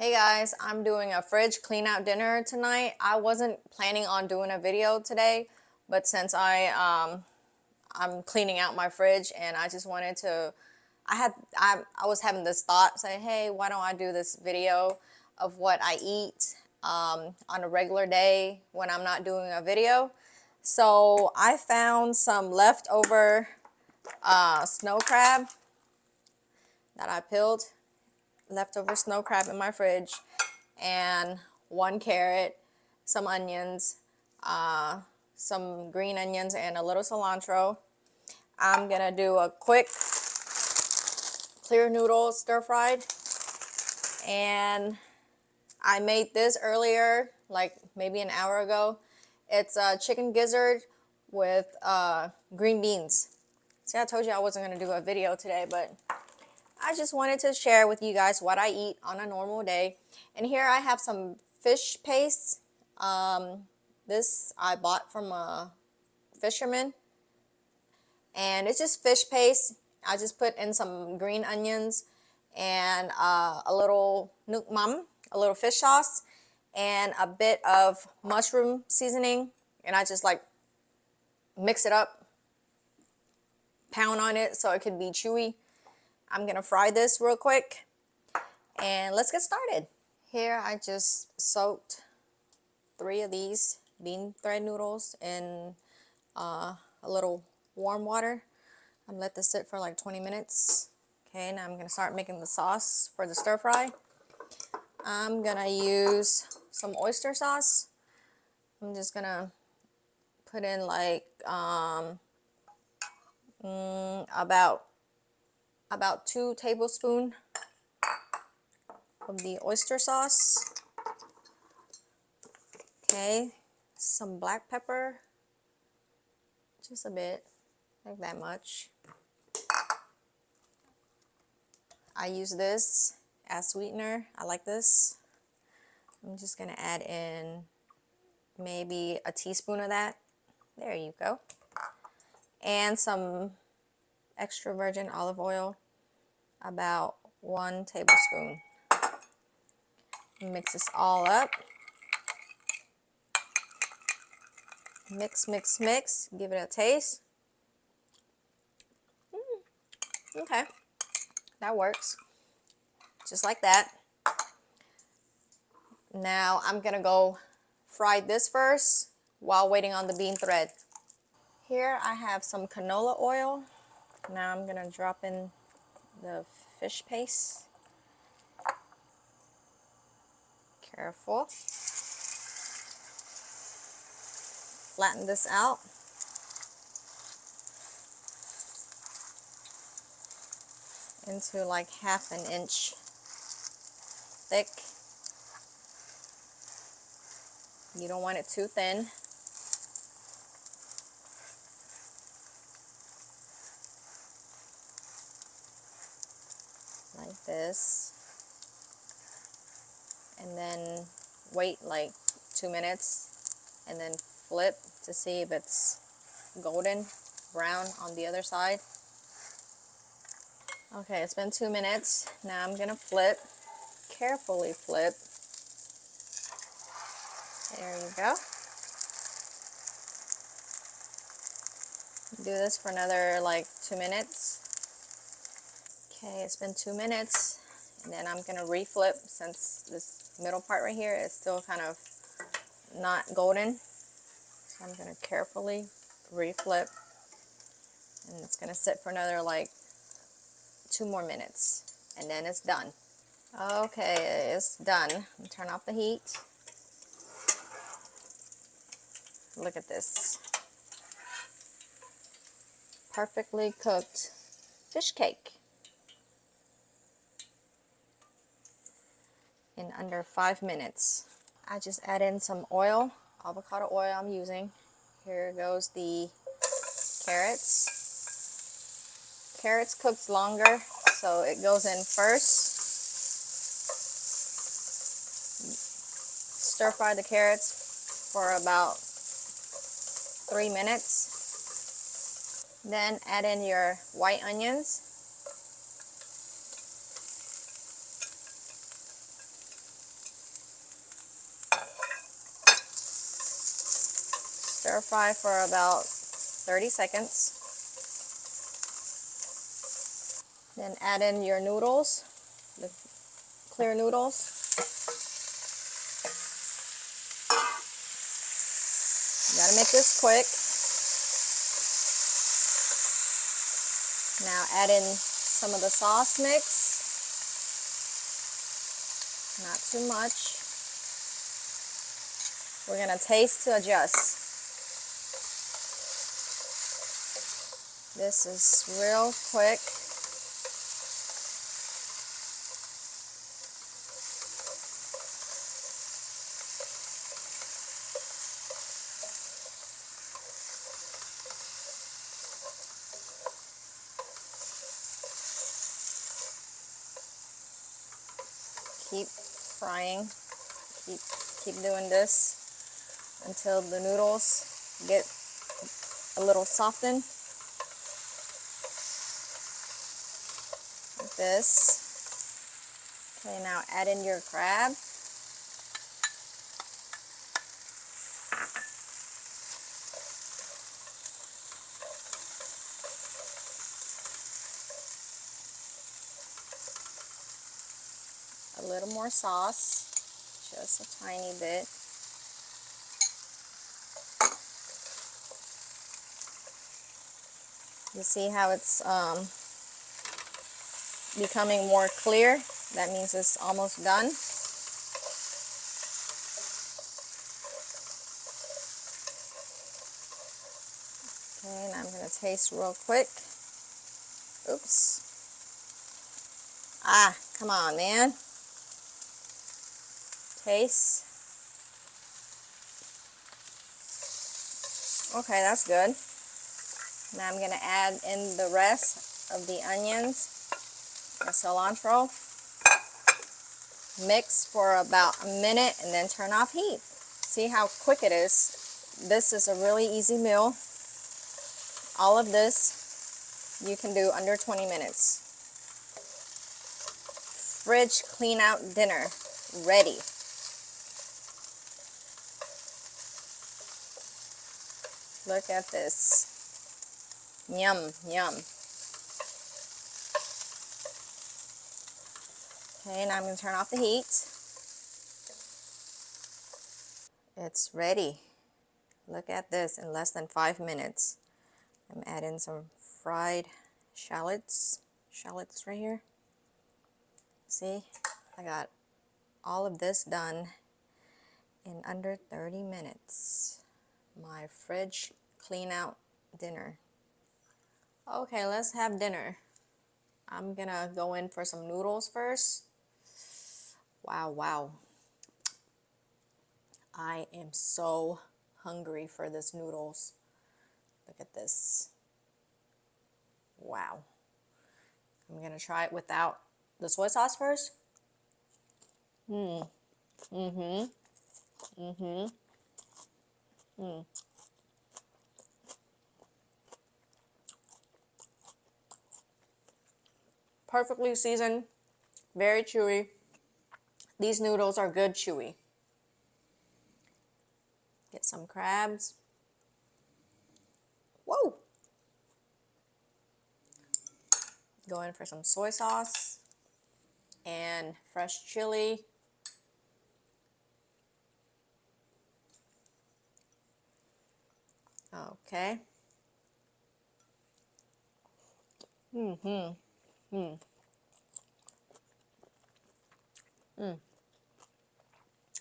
Hey guys, I'm doing a fridge clean out dinner tonight. I wasn't planning on doing a video today, but since I'm cleaning out my fridge and I just wanted to I was having this thought, say, hey, why don't I do this video of what I eat on a regular day when I'm not doing a video. So I found some leftover snow crab that I peeled, leftover snow crab in my fridge, and 1 carrot, some onions, some green onions, and a little cilantro. I'm gonna do a quick clear noodle stir fried, and I made this earlier, like maybe an hour ago. It's a chicken gizzard with green beans. See, I told you I wasn't gonna do a video today, but I just wanted to share with you guys what I eat on a normal day. And here I have some fish paste. This I bought from a fisherman, and it's just fish paste. I just put in some green onions and a little nuoc mam, a little fish sauce, and a bit of mushroom seasoning, and I just like mix it up, pound on it so it can be chewy. I'm gonna fry this real quick, and let's get started. Here I just soaked 3 of these bean thread noodles in a little warm water. I'm let this sit for like 20 minutes. Okay, now I'm gonna start making the sauce for the stir fry. I'm gonna use some oyster sauce. I'm just gonna put in like about 2 tablespoons of the oyster sauce. Okay, some black pepper, just a bit, like that much. I use this as sweetener. I like this. I'm just gonna add in maybe a teaspoon of that. There you go. And some extra virgin olive oil, about 1 tablespoon. Mix this all up. Mix, mix, mix. Give it a taste. Okay, that works. Just like that. Now I'm gonna go fry this first while waiting on the bean thread. Here I have some canola oil. Now I'm gonna drop in the fish paste. Careful. Flatten this out. Into like 1/2 inch thick. You don't want it too thin. Like this. And then wait like 2 minutes and then flip to see if it's golden brown on the other side. Okay, it's been 2 minutes. Now I'm gonna flip. Carefully flip. There you go. Do this for another like 2 minutes. Okay, it's been 2 minutes, and then I'm gonna reflip since this middle part right here is still kind of not golden. So I'm gonna carefully reflip, and it's gonna sit for another like 2 more minutes, and then it's done. Okay, it's done. Turn off the heat. Look at this. Perfectly cooked fish cake in under 5 minutes. I just add in some oil, avocado oil I'm using. Here goes the carrots. Carrots cooks longer, so it goes in first. Stir fry the carrots for about 3 minutes. Then add in your white onions. Stir fry for about 30 seconds. Then add in your noodles, the clear noodles. You gotta make this quick. Now add in some of the sauce mix. Not too much. We're gonna taste to adjust. This is real quick. Keep frying. Keep doing this until the noodles get a little softened. Like this. Okay, now add in your crab. A little more sauce, just a tiny bit. You see how it's becoming more clear? That means it's almost done. Okay, now I'm going to taste real quick. Oops. Ah, come on, man. Taste. Okay, that's good. Now I'm going to add in the rest of the onions, the cilantro. Mix for about a minute and then turn off heat. See how quick it is. This is a really easy meal. All of this you can do under 20 minutes. Fridge clean out dinner ready. Look at this. Yum, yum. Okay, now I'm going to turn off the heat. It's ready. Look at this in less than 5 minutes. I'm adding some fried shallots. Shallots right here. See, I got all of this done in under 30 minutes. My fridge clean out dinner. Okay, let's have dinner. I'm gonna go in for some noodles first. Wow, wow. I am so hungry for this noodles. Look at this. Wow. I'm gonna try it without the soy sauce first. Perfectly seasoned, very chewy. These noodles are good chewy. Get some crabs. Whoa! Go in for some soy sauce and fresh chili. Okay.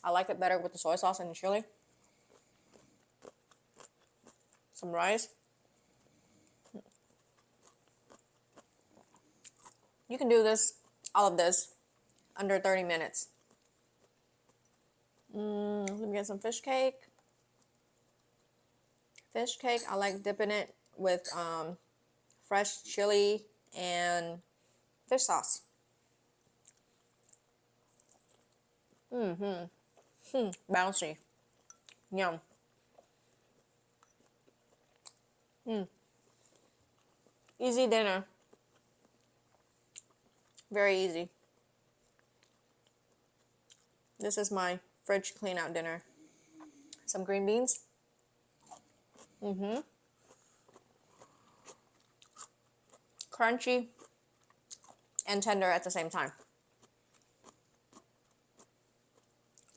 I like it better with the soy sauce and the chili. Some rice. You can do this, all of this, under 30 minutes. Let me get some fish cake. Fish cake, I like dipping it with fresh chili and fish sauce. Bouncy. Yum. Easy dinner. Very easy. This is my fridge clean out dinner. Some green beans. Crunchy and tender at the same time.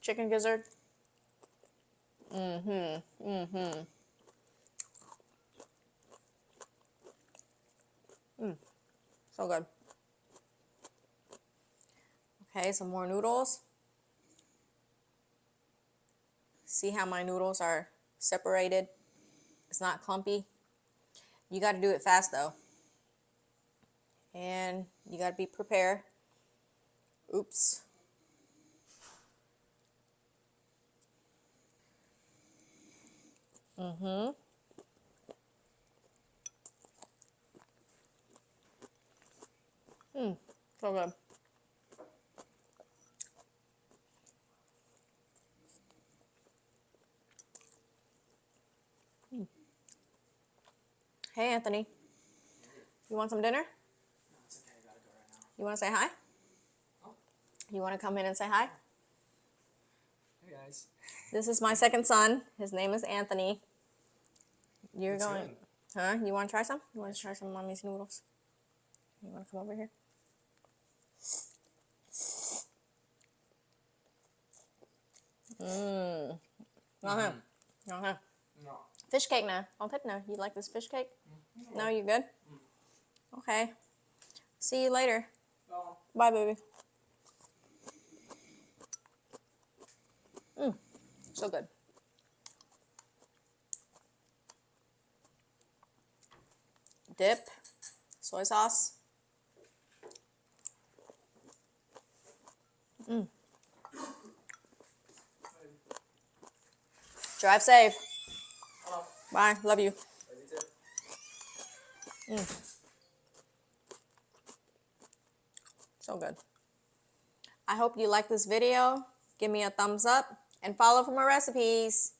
Chicken gizzard. So good. Okay, some more noodles. See how my noodles are separated? It's not clumpy. You got to do it fast though. And you got to be prepared. Oops. So good. Hey, Anthony. You want some dinner? No, it's okay. I gotta go right now. You want to say hi? Oh. You want to come in and say hi? Hey guys. This is my second son. His name is Anthony. You're What's going... good? Huh? You want to try some? You want to try some of Mommy's noodles? You want to come over here? Okay. No. Fish cake now. I'll take now. You like this fish cake? No, you good? Okay. See you later. No. Bye, baby. So good. Dip. Soy sauce. Drive safe. Hello. Bye. Love you. Love you too. So good. I hope you like this video. Give me a thumbs up and follow for more recipes.